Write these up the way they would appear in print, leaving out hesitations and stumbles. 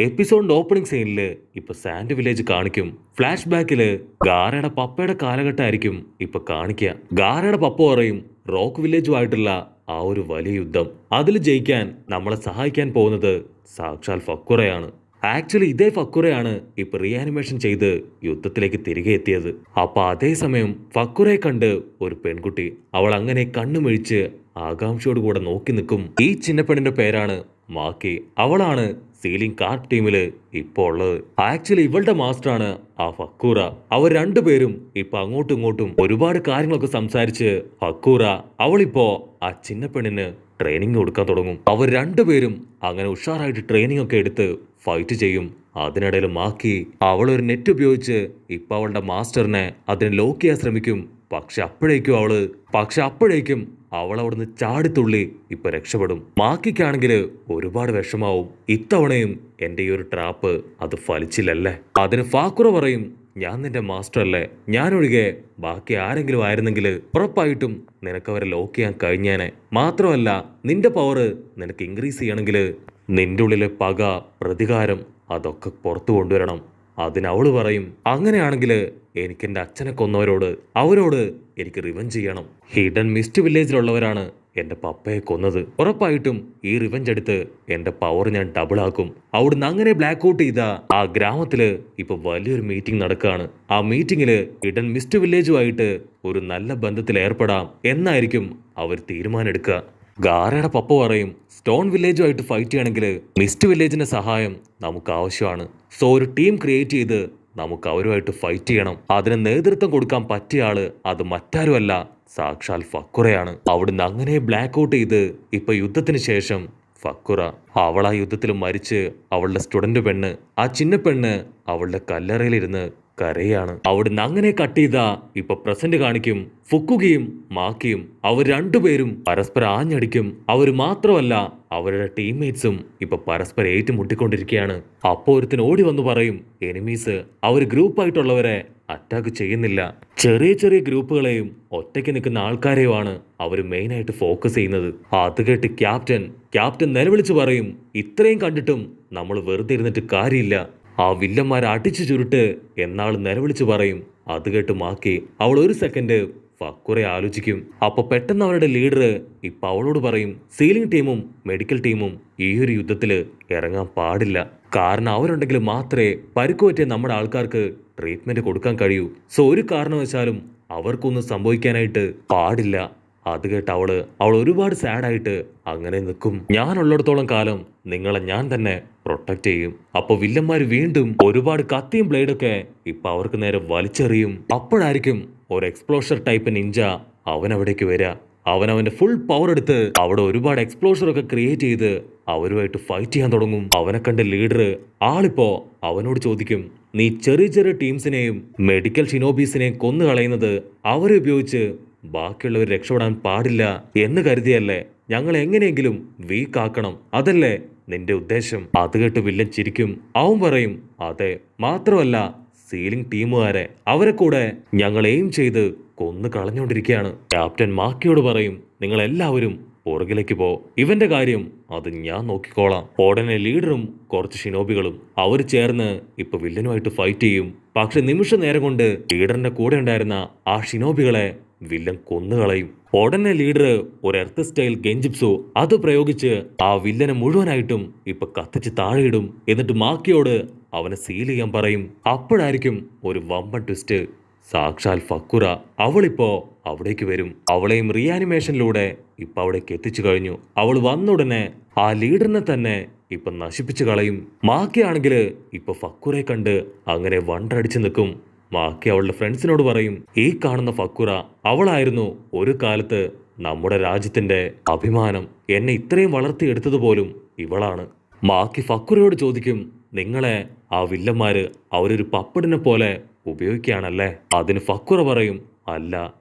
എപ്പിസോഡിന്റെ opening സീനില് ഇപ്പൊ sand village കാണിക്കും. Flash ബാക്കില് ഗാരയുടെ പപ്പയുടെ കാലഘട്ടമായിരിക്കും ഇപ്പൊ കാണിക്കുക. ഗാരയുടെ പപ്പ പറയും റോക്ക് വില്ലേജുമായിട്ടുള്ള ആ ഒരു വലിയ യുദ്ധം, അതിൽ ജയിക്കാൻ നമ്മളെ സഹായിക്കാൻ പോകുന്നത് സാക്ഷാൽ ഫക്കുറയാണ്. ആക്ച്വലി ഇതേ ഫക്കുറയാണ് ഇപ്പൊ റീആനിമേഷൻ ചെയ്ത് യുദ്ധത്തിലേക്ക് തിരികെ എത്തിയത്. അപ്പൊ അതേസമയം ഫക്കുറയെ കണ്ട് ഒരു പെൺകുട്ടി അവൾ അങ്ങനെ കണ്ണുമിഴിച്ച് ആകാംക്ഷയോട് കൂടെ നോക്കി നിൽക്കും. ഈ ചിന്നപ്പെണ്ണിന്റെ പേരാണ് മാക്കി. അവളാണ് സീലിംഗ് കാർഡ് ടീമില് ഇപ്പൊ ഉള്ളത്. ആക്ച്വലി ഇവളുടെ മാസ്റ്ററാണ് ആ ഫക്കൂറ. അവർ രണ്ടുപേരും ഇപ്പൊ അങ്ങോട്ടും ഇങ്ങോട്ടും ഒരുപാട് കാര്യങ്ങളൊക്കെ സംസാരിച്ച് ഫക്കൂറ അവളിപ്പോ ആ ചിന്നപ്പെണ്ണിന് ട്രെയിനിങ് കൊടുക്കാൻ തുടങ്ങും. അവർ രണ്ടുപേരും അങ്ങനെ ഉഷാറായിട്ട് ട്രെയിനിങ് ഒക്കെ എടുത്ത് ഫൈറ്റ് ചെയ്യും. അതിനിടയിൽ മാക്കി അവളൊരു നെറ്റ് ഉപയോഗിച്ച് ഇപ്പൊ അവളുടെ മാസ്റ്ററിനെ അതിനെ ലോക്ക് ചെയ്യാൻ ശ്രമിക്കും. പക്ഷെ അപ്പോഴേക്കും അവൾ അവിടുന്ന് ചാടിത്തുള്ളി ഇപ്പൊ രക്ഷപ്പെടും. മാക്കിക്കാണെങ്കിൽ ഒരുപാട് വിഷമാവും. ഇത്തവണയും എന്റെ ഈ ഒരു ട്രാപ്പ് അത് ഫലിച്ചില്ലല്ലേ. അതിന് ഫാക്കുറ പറയും, ഞാൻ നിന്റെ മാസ്റ്റർ അല്ലേ, ഞാനൊഴികെ ബാക്കി ആരെങ്കിലും ആയിരുന്നെങ്കിൽ ഉറപ്പായിട്ടും നിനക്കവരെ ലോക്ക് ചെയ്യാൻ കഴിഞ്ഞേനെ. മാത്രമല്ല നിന്റെ പവർ നിനക്ക് ഇൻക്രീസ് ചെയ്യണമെങ്കിൽ നിന്റെ ഉള്ളിലെ പക, പ്രതികാരം അതൊക്കെ പുറത്തു കൊണ്ടുവരണം. അതിനവള് പറയും, അങ്ങനെയാണെങ്കിൽ എനിക്ക് എൻ്റെ അച്ഛനെ അവരോട് എനിക്ക് റിവഞ്ച് ചെയ്യണം. ഹിഡൻ മിസ്റ്റ് വില്ലേജിലുള്ളവരാണ് എൻ്റെ പപ്പയെ കൊന്നത്. ഉറപ്പായിട്ടും ഈ റിവഞ്ച് എടുത്ത് എൻ്റെ പവർ ഞാൻ ഡബിൾ ആക്കും. അവിടുന്ന് അങ്ങനെ ബ്ലാക്ക് ഔട്ട് ചെയ്ത ആ ഗ്രാമത്തില് ഇപ്പൊ വലിയൊരു മീറ്റിംഗ് നടക്കുകയാണ്. ആ മീറ്റിംഗില് ഹിഡൻ മിസ്റ്റ് വില്ലേജുമായിട്ട് ഒരു നല്ല ബന്ധത്തിൽ ഏർപ്പെടാം എന്നായിരിക്കും അവർ തീരുമാനം എടുക്കുക. ഗാരയുടെ പപ്പ പറയും, സ്റ്റോൺ വില്ലേജുമായിട്ട് ഫൈറ്റ് ചെയ്യണമെങ്കിൽ മിസ്റ്റ് വില്ലേജിന്റെ സഹായം നമുക്ക് ആവശ്യമാണ്. സോ ഒരു ടീം ക്രിയേറ്റ് ചെയ്ത് നമുക്ക് അവരുമായിട്ട് ഫൈറ്റ് ചെയ്യണം. അതിന് നേതൃത്വം കൊടുക്കാൻ പറ്റിയ ആള് അത് മറ്റാരുമല്ല, സാക്ഷാൽ ഫക്കുറയാണ്. അവിടുന്ന് അങ്ങനെ ബ്ലാക്ക് ഔട്ട് ചെയ്ത് ഇപ്പൊ യുദ്ധത്തിന് ശേഷം ഫക്കുറ അവൾ ആ യുദ്ധത്തിൽ മരിച്ച് അവളുടെ സ്റ്റുഡന്റ് പെണ്ണ്, ആ ചിന്ന പെണ്ണ് അവളുടെ കല്ലറയിലിരുന്ന് കരയാണ്. അവിടുന്ന് അങ്ങനെ കട്ട് ചെയ്ത ഇപ്പൊ പ്രസന്റ് കാണിക്കും. ഫുക്കുകിയും മാക്കിയും അവർ രണ്ടുപേരും പരസ്പരം ആഞ്ഞടിക്കും. അവർ മാത്രമല്ല അവരുടെ ടീംമേറ്റ്സും ഇപ്പൊ പരസ്പരം ഏറ്റുമുട്ടിക്കൊണ്ടിരിക്കുകയാണ്. അപ്പോ ഒരുത്തിന് ഓടി വന്നു പറയും, എനിമീസ് അവർ ഗ്രൂപ്പായിട്ടുള്ളവരെ അറ്റാക്ക് ചെയ്യുന്നില്ല, ചെറിയ ചെറിയ ഗ്രൂപ്പുകളെയും ഒറ്റയ്ക്ക് നിൽക്കുന്ന ആൾക്കാരെയുമാണ് അവർ മെയിനായിട്ട് ഫോക്കസ് ചെയ്യുന്നത്. അത് കേട്ട് ക്യാപ്റ്റൻ നിലവിളിച്ച് പറയും, ഇത്രയും കണ്ടിട്ടും നമ്മൾ വെറുതെ ഇരുന്നിട്ട് കാര്യമില്ല, ആ വില്ലന്മാരെ അടിച്ചു ചുരുട്ട് എന്നാൾ നിലവിളിച്ച് പറയും. അത് കേട്ട് മാക്കി അവൾ ഒരു സെക്കൻഡ് ഫക്കുറെ ആലോചിക്കും. അപ്പൊ പെട്ടെന്ന് അവരുടെ ലീഡർ ഇപ്പൊ അവളോട് പറയും, സീലിംഗ് ടീമും മെഡിക്കൽ ടീമും ഈ ഒരു യുദ്ധത്തില് ഇറങ്ങാൻ പാടില്ല. കാരണം അവരുണ്ടെങ്കിൽ മാത്രമേ പരിക്കുപറ്റിയ നമ്മുടെ ആൾക്കാർക്ക് ട്രീറ്റ്മെന്റ് കൊടുക്കാൻ കഴിയൂ. സോ ഒരു കാരണവശാലും അവർക്കൊന്നും സംഭവിക്കാനായിട്ട് പാടില്ല. അത് കേട്ട് അവൾ ഒരുപാട് സാഡായിട്ട് അങ്ങനെ നിൽക്കും. ഞാനുള്ളിടത്തോളം കാലം നിങ്ങളെ ഞാൻ തന്നെ പ്രൊട്ടക്ട് ചെയ്യും. അപ്പൊ വില്ലന്മാര് വീണ്ടും ഒരുപാട് കത്തിയും ബ്ലേഡൊക്കെ ഇപ്പൊ അവർക്ക് നേരെ വലിച്ചെറിയും. അപ്പോഴായിരിക്കും ഒരു എക്സ്പ്ലോഷർ ടൈപ്പ് നിഞ്ച അവൻ അവിടേക്ക് വരിക. അവന്റെ ഫുൾ പവർ എടുത്ത് അവിടെ ഒരുപാട് എക്സ്പ്ലോഷർ ഒക്കെ ക്രിയേറ്റ് ചെയ്ത് അവരുമായിട്ട് ഫൈറ്റ് ചെയ്യാൻ തുടങ്ങും. അവനെ കണ്ട ലീഡർ ആളിപ്പോ അവനോട് ചോദിക്കും, നീ ചെറിയ ചെറിയ ടീംസിനെയും മെഡിക്കൽ ഷിനോബീസിനെയും കൊന്നു കളയുന്നത് അവരെ ഉപയോഗിച്ച് ബാക്കിയുള്ളവർ രക്ഷപ്പെടാൻ പാടില്ല എന്ന് കരുതിയല്ലേ? ഞങ്ങൾ എങ്ങനെയെങ്കിലും വീക്ക് ആക്കണം, അതല്ലേ നിന്റെ ഉദ്ദേശം? അത് കേട്ട് വില്ലൻ ചിരിക്കും. അവൻ പറയും, അതെ, മാത്രമല്ല സീലിംഗ് ടീമുകാരെ അവരെ കൂടെ ഞങ്ങൾ എയിം ചെയ്ത് കൊന്നു കളഞ്ഞുകൊണ്ടിരിക്കുകയാണ്. ക്യാപ്റ്റൻ മാക്കിയോട് പറയും, നിങ്ങൾ എല്ലാവരും പുറകിലേക്ക് പോ, ഇവന്റെ കാര്യം അത് ഞാൻ നോക്കിക്കോളാം. ഉടനെ ലീഡറും കുറച്ച് ഷിനോബികളും അവർ ചേർന്ന് ഇപ്പൊ വില്ലനുമായിട്ട് ഫൈറ്റ് ചെയ്യും. പക്ഷെ നിമിഷ നേരം കൊണ്ട് ലീഡറിന്റെ കൂടെ ഉണ്ടായിരുന്ന ആ ഷിനോബികളെ വില്ലൻ കൊന്നുകളയും. ഉടനെ ലീഡർ ഒരു എർത്ത് സ്റ്റൈൽ ഗെഞ്ചിപ്സു അത് പ്രയോഗിച്ച് ആ വില്ലനെ മുഴുവനായിട്ടും ഇപ്പൊ കത്തിച്ച് താഴെയിടും. എന്നിട്ട് മാക്കിയോട് അവനെ സീൽ ചെയ്യാൻ പറയും. അപ്പോഴായിരിക്കും ഒരു വമ്പൻ ട്വിസ്റ്റ്. സാക്ഷാൽ ഫക്കുറ അവളിപ്പോ അവിടേക്ക് വരും. അവളെയും റീആനിമേഷനിലൂടെ ഇപ്പൊ അവിടേക്ക് എത്തിച്ചു കഴിഞ്ഞു. അവൾ വന്നുടനെ ആ ലീഡറിനെ തന്നെ ഇപ്പൊ നശിപ്പിച്ചു കളയും. മാക്കിയാണെങ്കിൽ ഇപ്പൊ ഫക്കുറെ കണ്ട് അങ്ങനെ വണ്ടടിച്ചു നിൽക്കും. മാക്കി അവളുടെ ഫ്രണ്ട്സിനോട് പറയും, ഈ കാണുന്ന ഫക്കുറ അവളായിരുന്നു ഒരു കാലത്ത് നമ്മുടെ രാജ്യത്തിന്റെ അഭിമാനം. എന്നെ ഇത്രയും വളർത്തിയെടുത്തത് പോലും ഇവളാണ്. മാക്കി ഫക്കുറയോട് ചോദിക്കും, നിങ്ങളെ ആ വില്ലന്മാര് അവരൊരു പപ്പടിനെ പോലെ ഉപയോഗിക്കുകയാണല്ലേ? അതിന് ഫക്കുറ പറയും, അല്ല,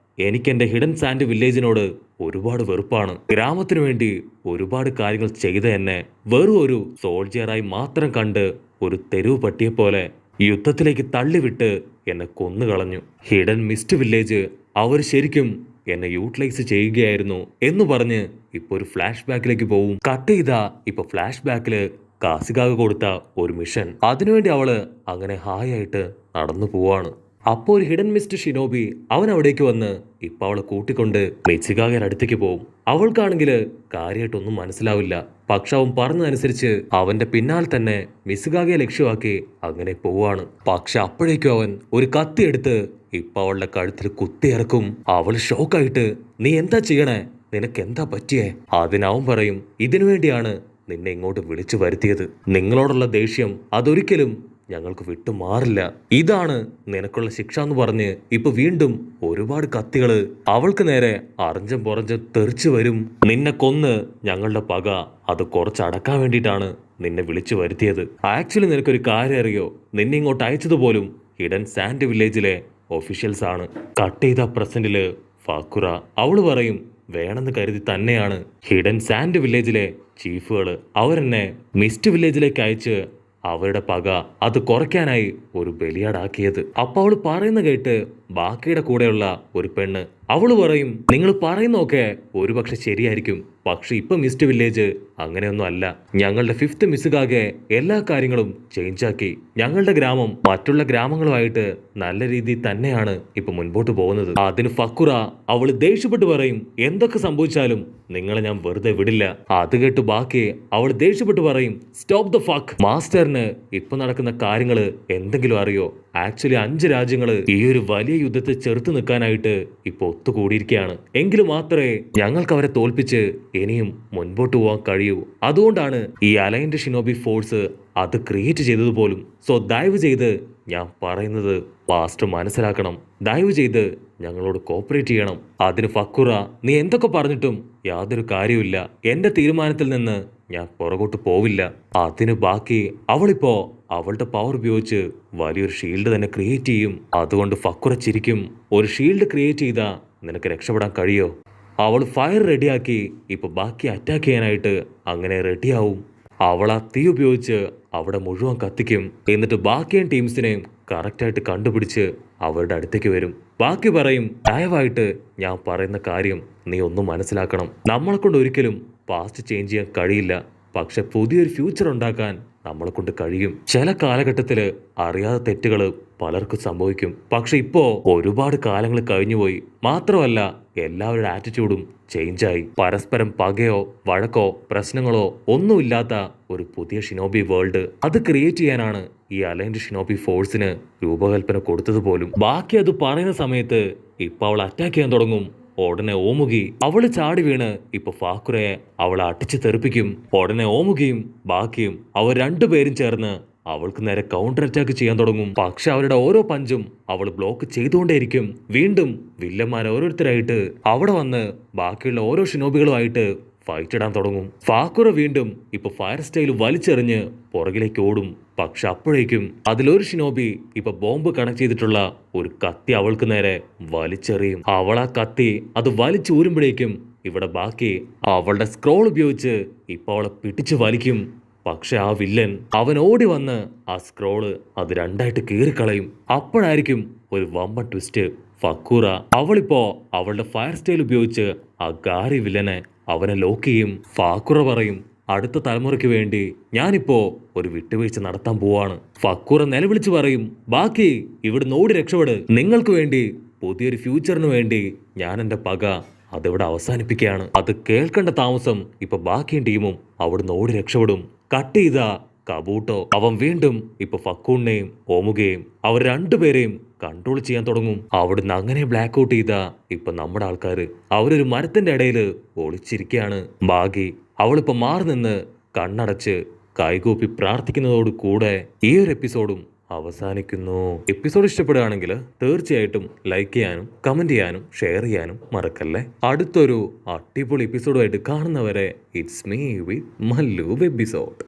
എനിക്കെന്റെ ഹിഡൻ സാൻഡ് വില്ലേജിനോട് ഒരുപാട് വെറുപ്പാണ്. ഗ്രാമത്തിനു വേണ്ടി ഒരുപാട് കാര്യങ്ങൾ ചെയ്ത എന്നെ വെറും ഒരു സോൾജിയറായി മാത്രം കണ്ട് ഒരു തെരുവ് പട്ടിയെ പോലെ യുദ്ധത്തിലേക്ക് തള്ളിവിട്ട് എന്നെ കൊന്നുകളഞ്ഞു. ഹിഡൻ മിസ്റ്റ് വില്ലേജ് അവർ ശരിക്കും എന്നെ യൂട്ടിലൈസ് ചെയ്യുകയായിരുന്നു എന്ന് പറഞ്ഞ് ഇപ്പൊ ഒരു ഫ്ലാഷ് ബാക്കിലേക്ക് പോവും. കട്ട് ചെയ്താ ഇപ്പൊ ഫ്ലാഷ് ബാക്കില് കാസികാക കൊടുത്ത ഒരു മിഷൻ. അതിനുവേണ്ടി അവള് അങ്ങനെ ഹായായിട്ട് നടന്നു പോവാണ്. അപ്പോ ഒരു ഹിഡൻ മിസ്റ്റ് ഷിനോബി അവൻ അവിടേക്ക് വന്ന് ഇപ്പൊ അവളെ കൂട്ടിക്കൊണ്ട് മിച്ചികാഗയുടെ അടുത്തേക്ക് പോകും. അവൾക്കാണെങ്കിൽ കാര്യമായിട്ടൊന്നും മനസ്സിലാവില്ല. പക്ഷെ അവൻ പറഞ്ഞതനുസരിച്ച് അവന്റെ പിന്നാലെ തന്നെ മിസുകാഗയെ ലക്ഷ്യമാക്കി അങ്ങനെ പോവാണ്. പക്ഷെ അപ്പോഴേക്കും അവൻ ഒരു കത്തി എടുത്ത് ഇപ്പൊ അവളുടെ കഴുത്തിൽ കുത്തിയിറക്കും. അവള് ഷോക്കായിട്ട് നീ എന്താ ചെയ്യണേ, നിനക്ക് എന്താ പറ്റിയേ? അതിനവൻ പറയും ഇതിനു വേണ്ടിയാണ് നിന്നെ ഇങ്ങോട്ട് വിളിച്ചു വരുത്തിയത്. നിങ്ങളോടുള്ള ദേഷ്യം അതൊരിക്കലും ഞങ്ങൾക്ക് വിട്ടുമാറില്ല. ഇതാണ് നിനക്കുള്ള ശിക്ഷ എന്ന് പറഞ്ഞ് ഇപ്പൊ വീണ്ടും ഒരുപാട് കത്തികള് അവൾക്ക് നേരെ അറിഞ്ഞും പുറഞ്ഞും തെറിച്ചു വരും. നിന്നെ കൊന്ന് ഞങ്ങളുടെ പക അത് കുറച്ചടക്കാൻ വേണ്ടിയിട്ടാണ് നിന്നെ വിളിച്ചു വരുത്തിയത്. ആക്ച്വലി നിനക്കൊരു കാര്യം അറിയോ, നിന്നെ ഇങ്ങോട്ട് അയച്ചത് പോലും ഹിഡൻ സാൻഡ് വില്ലേജിലെ ഒഫീഷ്യൽസ് ആണ്. കട്ട് ചെയ്ത പ്രസന്റില് ഫാക്കുറ അവള് പറയും വേണമെന്ന് കരുതി തന്നെയാണ് ഹിഡൻ സാൻഡ് വില്ലേജിലെ ചീഫുകള് അവരെന്നെ മിസ്റ്റ് വില്ലേജിലേക്ക് അയച്ച് അവരുടെ പക അത് കുറയ്ക്കാനായി ഒരു ബലിയാടാക്കിയത്. അപ്പൊ അവള് പറയുന്ന കേട്ട് ബാക്കിയുടെ കൂടെയുള്ള ഒരു പെണ്ണ് അവള് പറയും നിങ്ങൾ പറയുന്നൊക്കെ ഒരുപക്ഷെ ശരിയായിരിക്കും, പക്ഷെ ഇപ്പൊ മിസ്റ്റ് വില്ലേജ് അങ്ങനെയൊന്നും അല്ല. ഞങ്ങളുടെ 5th മിസുകാകെ എല്ലാ കാര്യങ്ങളും ചേഞ്ച് ആക്കി. ഞങ്ങളുടെ ഗ്രാമം മറ്റുള്ള ഗ്രാമങ്ങളുമായിട്ട് നല്ല രീതിയിൽ തന്നെയാണ് ഇപ്പൊ മുൻപോട്ട് പോകുന്നത്. അതിന് ഫക്കുറ അവള് ദേഷ്യപ്പെട്ട് പറയും എന്തൊക്കെ സംഭവിച്ചാലും നിങ്ങളെ ഞാൻ വെറുതെ വിടില്ല. അത് കേട്ട് ബാക്കി അവൾ ദേഷ്യപ്പെട്ട് പറയും സ്റ്റോപ്പ് ദ ഫക്ക്. മാസ്റ്ററിന് ഇപ്പൊ നടക്കുന്ന കാര്യങ്ങള് എന്തെങ്കിലും അറിയോ? ആക്ച്വലി 5 രാജ്യങ്ങള് ഈ ഒരു വലിയ യുദ്ധത്തെ ചെറുത്ത് നിൽക്കാനായിട്ട് ഇപ്പൊ ഒത്തുകൂടിയിരിക്കുകയാണ്. എങ്കിലും മാത്രമേ ഞങ്ങൾക്ക് അവരെ തോൽപ്പിച്ച് ഇനിയും മുൻപോട്ട് പോകാൻ കഴിയൂ. അതുകൊണ്ടാണ് ഈ അലൈൻഡ് ഷിനോബി ഫോഴ്സ് അത് ക്രിയേറ്റ് ചെയ്തത് പോലും. സോ ദയവ് ചെയ്ത് ഞാൻ പറയുന്നത് മാസ്റ്റർ മനസ്സിലാക്കണം. ദയവ് ചെയ്ത് ഞങ്ങളോട് കോപ്പറേറ്റ് ചെയ്യണം. അതിന് ഫക്കുറ നീ എന്തൊക്കെ പറഞ്ഞിട്ടും യാതൊരു കാര്യമില്ല. എന്റെ തീരുമാനത്തിൽ നിന്ന് ഞാൻ പുറകോട്ട് പോവില്ല. അതിന് ബാക്കി അവളിപ്പോ അവളുടെ പവർ ഉപയോഗിച്ച് വലിയൊരു ഷീൽഡ് തന്നെ ക്രിയേറ്റ് ചെയ്യും. അതുകൊണ്ട് ഫക്കുറ ചിരിക്കും. ഒരു ഷീൽഡ് ക്രിയേറ്റ് ചെയ്താ നിനക്ക് രക്ഷപ്പെടാൻ കഴിയോ? അവൾ ഫയർ റെഡിയാക്കി ഇപ്പൊ ബാക്കി അറ്റാക്ക് ചെയ്യാനായിട്ട് അങ്ങനെ റെഡിയാവും. അവൾ ആ തീ ഉപയോഗിച്ച് അവിടെ മുഴുവൻ കത്തിക്കും. എന്നിട്ട് ബാക്കിയും ടീംസിനെയും കറക്റ്റായിട്ട് കണ്ടുപിടിച്ച് അവരുടെ അടുത്തേക്ക് വരും. ബാക്കി പറയും ദയവായിട്ട് ഞാൻ പറയുന്ന കാര്യം നീ ഒന്നും മനസ്സിലാക്കണം. നമ്മളെ കൊണ്ട് ഒരിക്കലും പാസ്റ്റ് ചേഞ്ച് ചെയ്യാൻ കഴിയില്ല, പക്ഷെ പുതിയൊരു ഫ്യൂച്ചർ ഉണ്ടാക്കാൻ നമ്മളെ കൊണ്ട് കഴിയും. ചില കാലഘട്ടത്തില് അറിയാതെ തെറ്റുകൾ പലർക്കും സംഭവിക്കും. പക്ഷെ ഇപ്പോ ഒരുപാട് കാലങ്ങൾ കഴിഞ്ഞുപോയി. മാത്രമല്ല എല്ലാവരുടെ ആറ്റിറ്റ്യൂഡും ചേഞ്ചായി. പരസ്പരം പകയോ വഴക്കോ പ്രശ്നങ്ങളോ ഒന്നുമില്ലാത്ത ഒരു പുതിയ ഷിനോബി വേൾഡ് അത് ക്രിയേറ്റ് ചെയ്യാനാണ് ഈ അലൈൻഡ് ഷിനോബി ഫോഴ്സിന് രൂപകൽപ്പന കൊടുത്തത് പോലും. ബാക്കി അത് പറയുന്ന സമയത്ത് ഇപ്പൊ അവൾ അറ്റാക്ക് ചെയ്യാൻ തുടങ്ങും. ഉടനെ ഓമുകി അവള് ചാടി വീണ് ഇപ്പൊ ഫാക്കുറയെ അവളെ അടിച്ചു തെറിപ്പിക്കും. ഉടനെ ഓമുകിയും ബാക്കിയും അവർ രണ്ടുപേരും ചേർന്ന് അവൾക്ക് നേരെ കൗണ്ടർ അറ്റാക്ക് ചെയ്യാൻ തുടങ്ങും. പക്ഷെ അവരുടെ ഓരോ പഞ്ചും അവൾ ബ്ലോക്ക് ചെയ്തുകൊണ്ടേയിരിക്കും. വീണ്ടും വില്ലന്മാർ ഓരോരുത്തരായിട്ട് അവിടെ വന്ന് ബാക്കിയുള്ള ഓരോ ഷിനോബികളുമായിട്ട് ഫൈറ്റ് ഇടാൻ തുടങ്ങും. ഫാക്കുറ വീണ്ടും ഇപ്പൊ ഫയർ സ്റ്റൈൽ വലിച്ചെറിഞ്ഞ് പുറകിലേക്ക് ഓടും. പക്ഷെ അപ്പോഴേക്കും അതിലൊരു ഷിനോബി ഇപ്പൊ ബോംബ് കണക്ട് ചെയ്തിട്ടുള്ള ഒരു കത്തി അവൾക്ക് നേരെ വലിച്ചെറിയും. അവൾ ആ കത്തി അത് വലിച്ചൂരുമ്പോഴേക്കും ഇവിടെ ബാക്കി അവളുടെ സ്ക്രോൾ ഉപയോഗിച്ച് ഇപ്പൊ അവളെ പിടിച്ചു വലിക്കും. പക്ഷെ ആ വില്ലൻ അവൻ ഓടി വന്ന് ആ സ്ക്രോള് അത് രണ്ടായിട്ട് കീറിക്കളയും. അപ്പോഴായിരിക്കും ഒരു വമ്പൻ ട്വിസ്റ്റ്. ഫക്കൂറ അവളിപ്പോ അവളുടെ ഫയർ സ്റ്റൈൽ ഉപയോഗിച്ച് ആ ഗാരി വില്ലനെ അവനെ ലോക്ക് ചെയ്യും. ഫാക്കുറ പറയും അടുത്ത തലമുറയ്ക്ക് വേണ്ടി ഞാനിപ്പോ ഒരു വിട്ടുവീഴ്ച നടത്താൻ പോവാണ്. ഫക്കൂറ നിലവിളിച്ച് പറയും ബാക്കി ഇവിടുന്ന് ഓടി രക്ഷപ്പെട്. നിങ്ങൾക്ക് വേണ്ടി പുതിയൊരു ഫ്യൂച്ചറിന് വേണ്ടി ഞാൻ എന്റെ പക അതിവിടെ അവസാനിപ്പിക്കുകയാണ്. അത് കേൾക്കേണ്ട താമസം ഇപ്പൊ ബാക്കിയും ടീമും അവിടുന്ന് ഓടി രക്ഷപ്പെടും. കട്ട് ചെയ്ത കബൂട്ടോ അവൻ വീണ്ടും ഇപ്പൊ ഫക്കൂണിനെയും ഓമുകയും അവർ രണ്ടുപേരെയും കൺട്രോൾ ചെയ്യാൻ തുടങ്ങും. അവിടുന്ന് അങ്ങനെ ബ്ലാക്ക് ഔട്ട് ചെയ്ത ഇപ്പൊ നമ്മുടെ ആൾക്കാര് അവരൊരു മരത്തിന്റെ ഇടയിൽ ഒളിച്ചിരിക്കുകയാണ്. ബാഗി അവളിപ്പോ മാറി നിന്ന് കണ്ണടച്ച് കൈകൂപ്പി പ്രാർത്ഥിക്കുന്നതോട് കൂടെ ഈ ഒരു എപ്പിസോഡും അവസാനിക്കുന്നു. എപ്പിസോഡ് ഇഷ്ടപ്പെടുകയാണെങ്കിൽ തീർച്ചയായിട്ടും ലൈക്ക് ചെയ്യാനും കമന്റ് ചെയ്യാനും ഷെയർ ചെയ്യാനും മറക്കല്ലേ. അടുത്തൊരു അടിപൊളി എപ്പിസോഡുമായിട്ട് കാണുന്നവരെ it's me with Mallu episode.